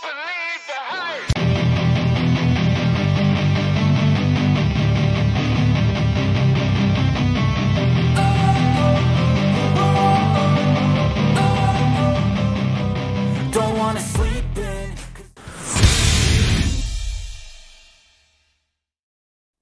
believe the hype. Don't wanna sleep in.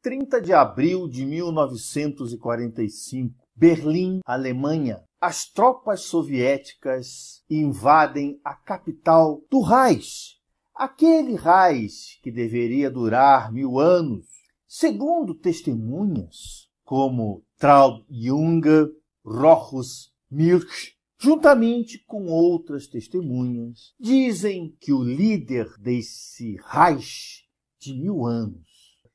30 de abril de 1945, Berlim, Alemanha. As tropas soviéticas invadem a capital do Reich. Aquele Reich que deveria durar 1000 anos. Segundo testemunhas como Traub Junger, Rochus Milch, juntamente com outras testemunhas, dizem que o líder desse Reich de 1000 anos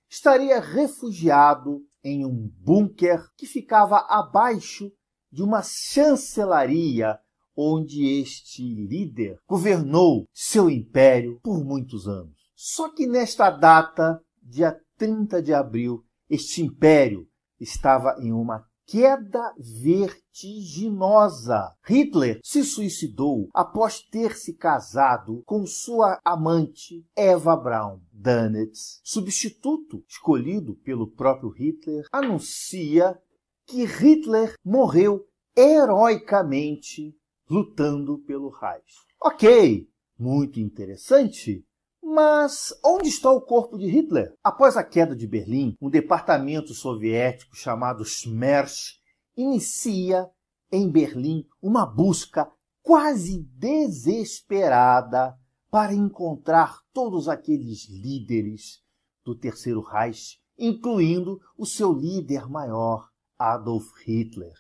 estaria refugiado em um bunker que ficava abaixo de uma chancelaria onde este líder governou seu império por muitos anos. Só que nesta data, dia 30 de abril, este império estava em uma queda vertiginosa. Hitler se suicidou após ter se casado com sua amante Eva Braun. Dönitz, substituto escolhido pelo próprio Hitler, anuncia que Hitler morreu heroicamente lutando pelo Reich. Ok, muito interessante. Mas onde está o corpo de Hitler? Após a queda de Berlim, um departamento soviético chamado Smersh inicia em Berlim uma busca quase desesperada para encontrar todos aqueles líderes do Terceiro Reich, incluindo o seu líder maior, Adolf Hitler.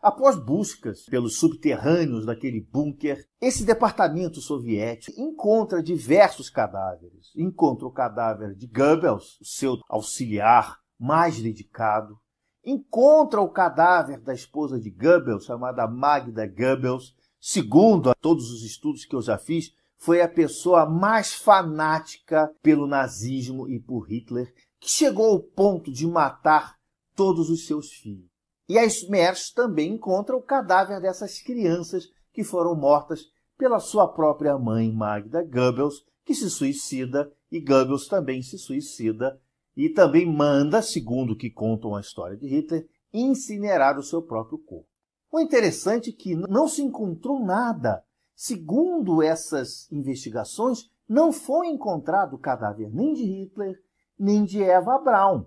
Após buscas pelos subterrâneos daquele bunker, esse departamento soviético encontra diversos cadáveres. Encontra o cadáver de Goebbels, o seu auxiliar mais dedicado. Encontra o cadáver da esposa de Goebbels, chamada Magda Goebbels. Segundo todos os estudos que eu já fiz, foi a pessoa mais fanática pelo nazismo e por Hitler, que chegou ao ponto de matar todos os seus filhos. E a Smersh também encontra o cadáver dessas crianças que foram mortas pela sua própria mãe, Magda Goebbels, que se suicida, e Goebbels também se suicida, e também manda, segundo o que contam a história de Hitler, incinerar o seu próprio corpo. O interessante é que não se encontrou nada. Segundo essas investigações, não foi encontrado o cadáver nem de Hitler, nem de Eva Braun.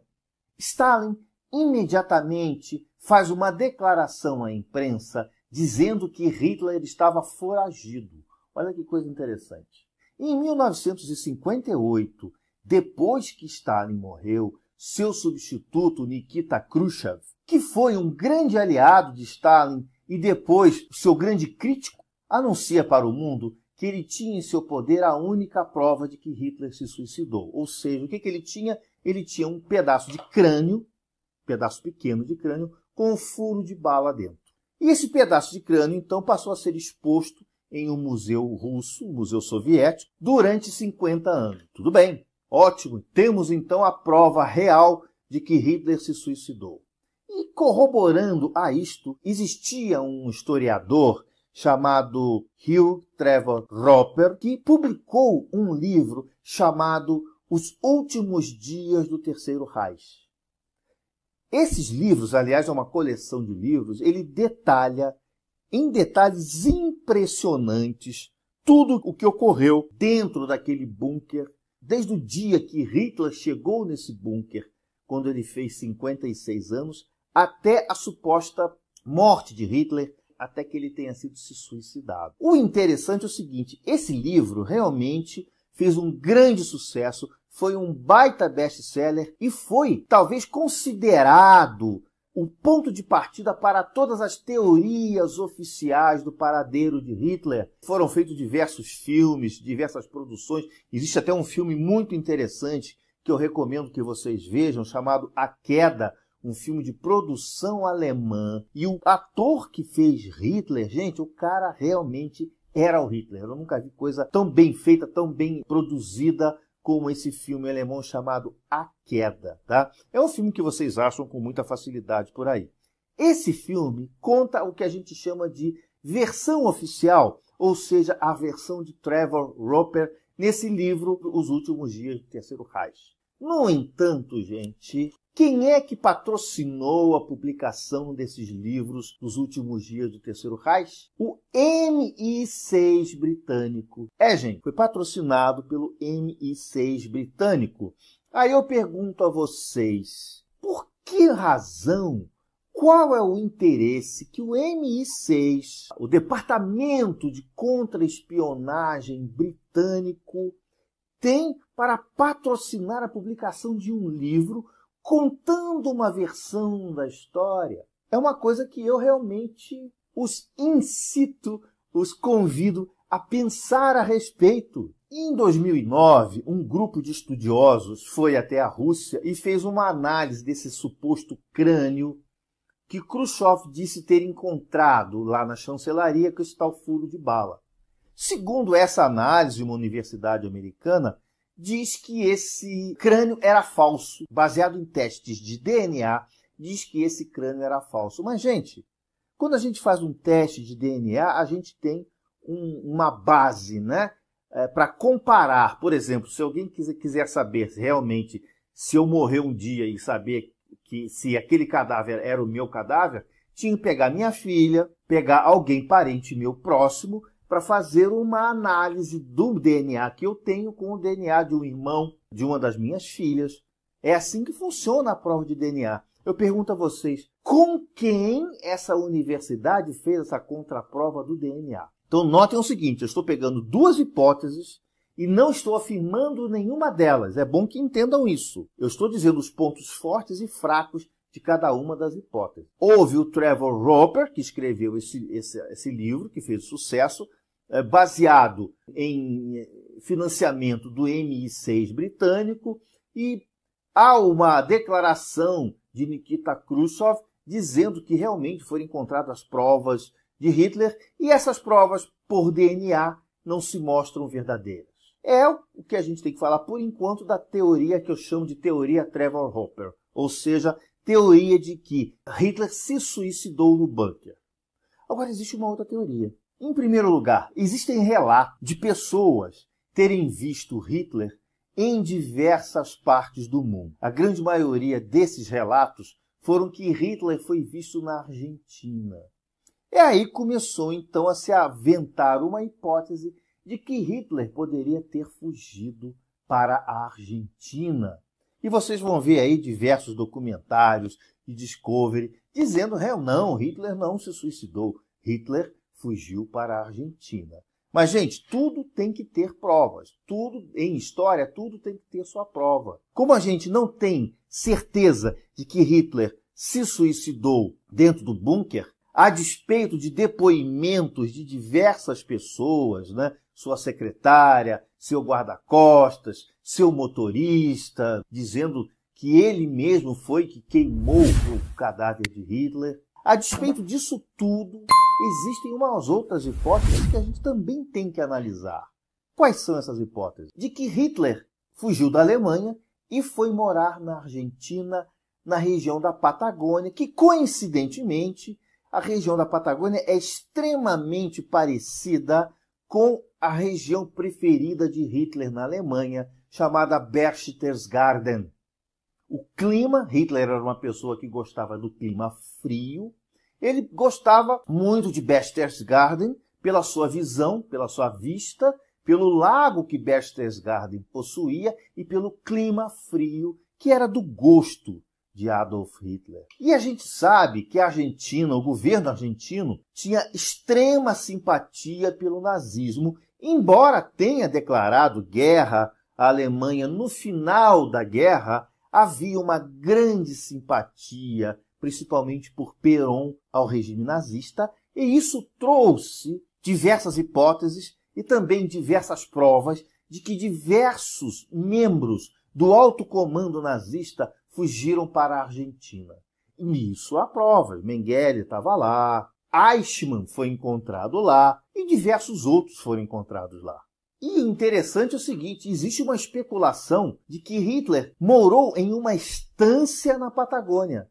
Stalin imediatamente faz uma declaração à imprensa dizendo que Hitler estava foragido. Olha que coisa interessante. Em 1958, depois que Stalin morreu, seu substituto Nikita Khrushchev, que foi um grande aliado de Stalin e depois seu grande crítico, anuncia para o mundo que ele tinha em seu poder a única prova de que Hitler se suicidou. Ou seja, o que ele tinha? Ele tinha um pedaço de crânio, pedaço pequeno de crânio, com um furo de bala dentro. E esse pedaço de crânio, então, passou a ser exposto em um museu russo, um museu soviético, durante 50 anos. Tudo bem, ótimo. Temos, então, a prova real de que Hitler se suicidou. E corroborando a isto, existia um historiador chamado Hugh Trevor Roper, que publicou um livro chamado Os Últimos Dias do Terceiro Reich. Esses livros, aliás, é uma coleção de livros, ele detalha em detalhes impressionantes tudo o que ocorreu dentro daquele bunker, desde o dia que Hitler chegou nesse bunker, quando ele fez 56 anos, até a suposta morte de Hitler, até que ele tenha sido se suicidado. O interessante é o seguinte, esse livro realmente fez um grande sucesso, foi um baita best-seller e foi talvez considerado o ponto de partida para todas as teorias oficiais do paradeiro de Hitler. Foram feitos diversos filmes, diversas produções. Existe até um filme muito interessante que eu recomendo que vocês vejam, chamado A Queda, um filme de produção alemã. E o ator que fez Hitler, gente, o cara realmente era o Hitler. Eu nunca vi coisa tão bem feita, tão bem produzida como esse filme alemão chamado A Queda, tá? É um filme que vocês acham com muita facilidade por aí. Esse filme conta o que a gente chama de versão oficial, ou seja, a versão de Trevor Roper, nesse livro Os Últimos Dias do Terceiro Reich. No entanto, gente, quem é que patrocinou a publicação desses livros dos últimos dias do Terceiro Reich? O MI6 britânico. Gente, foi patrocinado pelo MI6 britânico. Aí eu pergunto a vocês, por que razão, qual é o interesse que o MI6, o Departamento de Contra-Espionagem britânico, tem para patrocinar a publicação de um livro contando uma versão da história? É uma coisa que eu realmente os incito, os convido a pensar a respeito. Em 2009, um grupo de estudiosos foi até a Rússia e fez uma análise desse suposto crânio que Khrushchev disse ter encontrado lá na chancelaria com esse tal furo de bala. Segundo essa análise, uma universidade americana diz que esse crânio era falso, baseado em testes de DNA, diz que esse crânio era falso. Mas, gente, quando a gente faz um teste de DNA, a gente tem uma base, né, para comparar. Por exemplo, se alguém quiser saber realmente se eu morrer um dia e saber que se aquele cadáver era o meu cadáver, tinha que pegar minha filha, pegar alguém parente meu próximo, para fazer uma análise do DNA que eu tenho com o DNA de um irmão de uma das minhas filhas. É assim que funciona a prova de DNA. Eu pergunto a vocês, com quem essa universidade fez essa contraprova do DNA? Então notem o seguinte, eu estou pegando duas hipóteses e não estou afirmando nenhuma delas. É bom que entendam isso. Eu estou dizendo os pontos fortes e fracos de cada uma das hipóteses. Houve o Trevor Roper, que escreveu esse livro, que fez sucesso, baseado em financiamento do MI6 britânico, e há uma declaração de Nikita Khrushchev dizendo que realmente foram encontradas provas de Hitler, e essas provas por DNA não se mostram verdadeiras. É o que a gente tem que falar por enquanto da teoria que eu chamo de teoria Trevor Roper, ou seja, teoria de que Hitler se suicidou no bunker. Agora, existe uma outra teoria. Em primeiro lugar, existem relatos de pessoas terem visto Hitler em diversas partes do mundo. A grande maioria desses relatos foram que Hitler foi visto na Argentina. E aí começou então a se aventar uma hipótese de que Hitler poderia ter fugido para a Argentina. E vocês vão ver aí diversos documentários de Discovery dizendo, não, Hitler não se suicidou, Hitler fugiu para a Argentina. Mas, gente, tudo tem que ter provas. Tudo em história, tudo tem que ter sua prova. Como a gente não tem certeza de que Hitler se suicidou dentro do bunker, a despeito de depoimentos de diversas pessoas, né? Sua secretária, seu guarda-costas, seu motorista, dizendo que ele mesmo foi que queimou o cadáver de Hitler. A despeito disso tudo, existem umas outras hipóteses que a gente também tem que analisar. Quais são essas hipóteses? De que Hitler fugiu da Alemanha e foi morar na Argentina, na região da Patagônia, que coincidentemente a região da Patagônia é extremamente parecida com a região preferida de Hitler na Alemanha, chamada Berchtesgaden. O clima, Hitler era uma pessoa que gostava do clima frio. Ele gostava muito de Berchtesgaden pela sua visão, pela sua vista, pelo lago que Berchtesgaden possuía e pelo clima frio que era do gosto de Adolf Hitler. E a gente sabe que a Argentina, o governo argentino, tinha extrema simpatia pelo nazismo, embora tenha declarado guerra à Alemanha no final da guerra. Havia uma grande simpatia, principalmente por Perón, ao regime nazista, e isso trouxe diversas hipóteses e também diversas provas de que diversos membros do alto comando nazista fugiram para a Argentina. E isso há provas. Mengele estava lá, Eichmann foi encontrado lá e diversos outros foram encontrados lá. E o interessante é o seguinte, existe uma especulação de que Hitler morou em uma estância na Patagônia,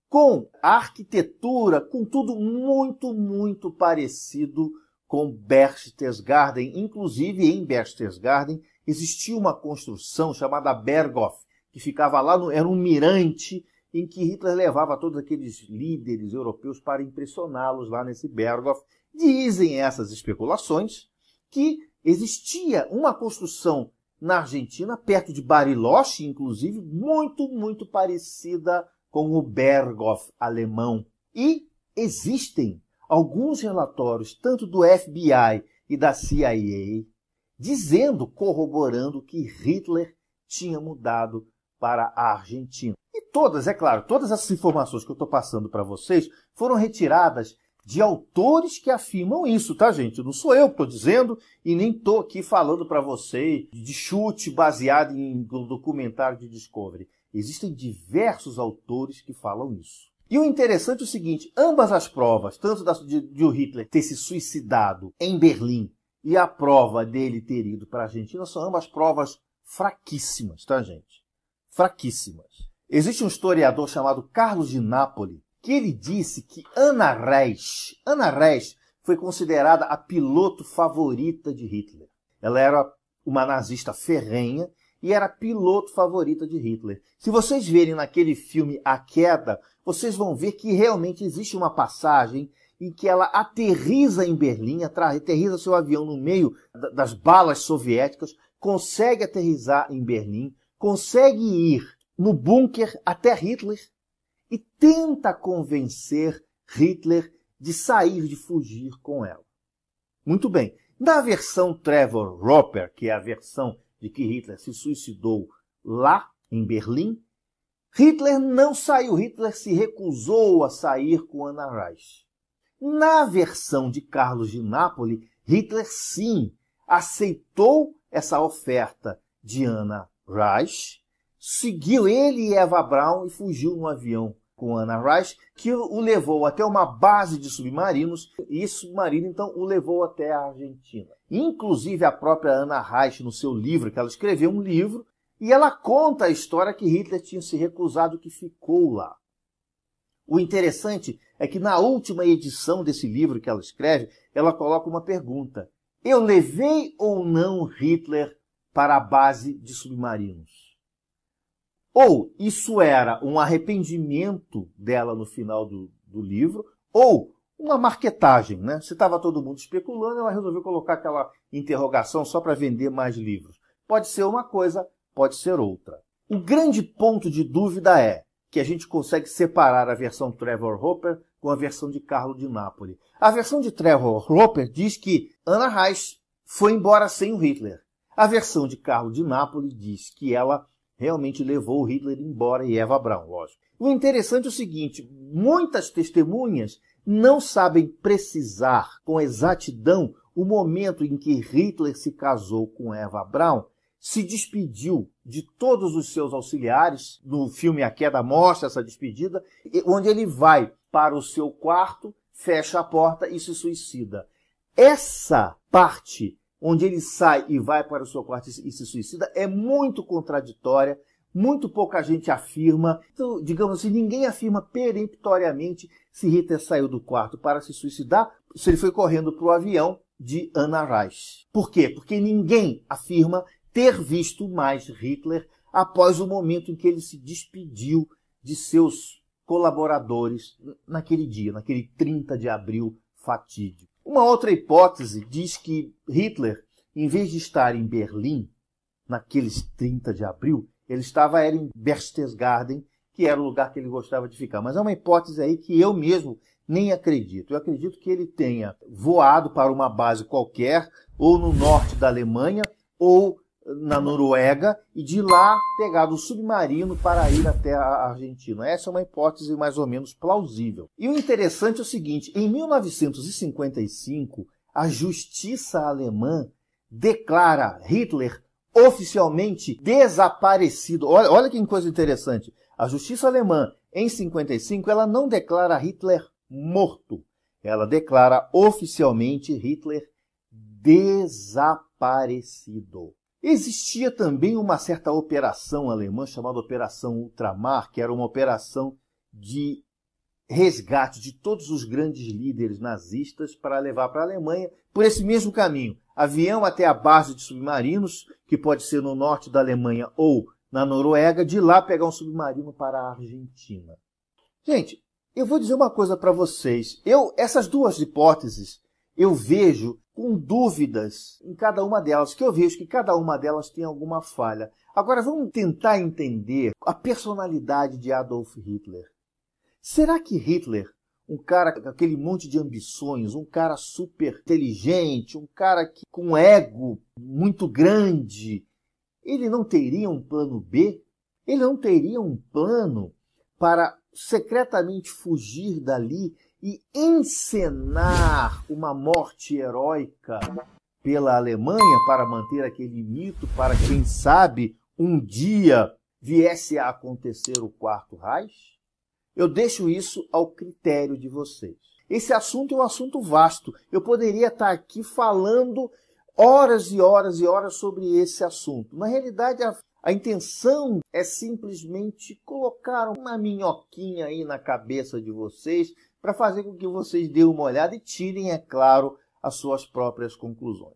com arquitetura, com tudo muito, muito parecido com Berchtesgaden. Inclusive, em Berchtesgaden, existia uma construção chamada Berghof, que ficava lá, era um mirante em que Hitler levava todos aqueles líderes europeus para impressioná-los lá nesse Berghof. Dizem essas especulações que existia uma construção na Argentina, perto de Bariloche, inclusive, muito parecida com o Berghof alemão. E existem alguns relatórios, tanto do FBI e da CIA, dizendo, corroborando que Hitler tinha mudado para a Argentina. E todas, é claro, todas essas informações que eu estou passando para vocês foram retiradas de autores que afirmam isso, tá, gente? Não sou eu que estou dizendo e nem estou aqui falando para vocês de chute baseado em um documentário de Discovery. Existem diversos autores que falam isso. E o interessante é o seguinte, ambas as provas, tanto de o Hitler ter se suicidado em Berlim e a prova dele ter ido para a Argentina, são ambas provas fraquíssimas, tá, gente? Fraquíssimas. Existe um historiador chamado Carlos de Nápoli, que ele disse que Ana Reis foi considerada a piloto favorita de Hitler. Ela era uma nazista ferrenha e era a piloto favorita de Hitler. Se vocês verem naquele filme A Queda, vocês vão ver que realmente existe uma passagem em que ela aterriza em Berlim, aterriza seu avião no meio das balas soviéticas, consegue aterrissar em Berlim, consegue ir no bunker até Hitler e tenta convencer Hitler de sair, de fugir com ela. Muito bem. Na versão Trevor Roper, que é a versão de que Hitler se suicidou lá em Berlim, Hitler não saiu, Hitler se recusou a sair com Ana Reis. Na versão de Carlos de Nápoli, Hitler sim aceitou essa oferta de Ana Reis, seguiu ele e Eva Braun e fugiu no avião com Ana Reis, que o levou até uma base de submarinos, e esse submarino, então, o levou até a Argentina. Inclusive, a própria Ana Reis, no seu livro, que ela escreveu um livro, e ela conta a história que Hitler tinha se recusado, que ficou lá. O interessante é que na última edição desse livro que ela escreve, ela coloca uma pergunta. Eu levei ou não Hitler para a base de submarinos? Ou isso era um arrependimento dela no final do livro, ou uma marketagem, né? Se estava todo mundo especulando, ela resolveu colocar aquela interrogação só para vender mais livros. Pode ser uma coisa, pode ser outra. O grande ponto de dúvida é que a gente consegue separar a versão Trevor Roper com a versão de Carlo de Nápoli. A versão de Trevor Roper diz que Ana Reis foi embora sem o Hitler. A versão de Carlo de Nápoli diz que ela realmente levou o Hitler embora e Eva Braun, lógico. O interessante é o seguinte, muitas testemunhas não sabem precisar com exatidão o momento em que Hitler se casou com Eva Braun, se despediu de todos os seus auxiliares. No filme A Queda mostra essa despedida, onde ele vai para o seu quarto, fecha a porta e se suicida. Essa parte onde ele sai e vai para o seu quarto e se suicida, é muito contraditória, muito pouca gente afirma. Então, digamos assim, ninguém afirma peremptoriamente se Hitler saiu do quarto para se suicidar, se ele foi correndo para o avião de Ana Reis. Por quê? Porque ninguém afirma ter visto mais Hitler após o momento em que ele se despediu de seus colaboradores naquele dia, naquele 30 de abril fatídico. Uma outra hipótese diz que Hitler, em vez de estar em Berlim, naqueles 30 de abril, ele estava em Berchtesgaden, que era o lugar que ele gostava de ficar. Mas é uma hipótese aí que eu mesmo nem acredito. Eu acredito que ele tenha voado para uma base qualquer, ou no norte da Alemanha, ou na Noruega, e de lá pegado o submarino para ir até a Argentina. Essa é uma hipótese mais ou menos plausível. E o interessante é o seguinte, em 1955, a justiça alemã declara Hitler oficialmente desaparecido. Olha que coisa interessante. A justiça alemã, em 55, ela não declara Hitler morto. Ela declara oficialmente Hitler desaparecido. Existia também uma certa operação alemã chamada Operação Ultramar, que era uma operação de resgate de todos os grandes líderes nazistas para levar para a Alemanha por esse mesmo caminho, avião até a base de submarinos, que pode ser no norte da Alemanha ou na Noruega, de lá pegar um submarino para a Argentina. Gente, eu vou dizer uma coisa para vocês. Essas duas hipóteses, eu vejo com dúvidas em cada uma delas, que eu vejo que cada uma delas tem alguma falha. Agora, vamos tentar entender a personalidade de Adolf Hitler. Será que Hitler, um cara com aquele monte de ambições, um cara super inteligente, um cara com um ego muito grande, ele não teria um plano B? Ele não teria um plano para secretamente fugir dali e encenar uma morte heróica pela Alemanha para manter aquele mito, para quem sabe um dia viesse a acontecer o Quarto Reich? Eu deixo isso ao critério de vocês. Esse assunto é um assunto vasto. Eu poderia estar aqui falando horas e horas e horas sobre esse assunto. Na realidade, a intenção é simplesmente colocar uma minhoquinha aí na cabeça de vocês para fazer com que vocês dêem uma olhada e tirem, é claro, as suas próprias conclusões.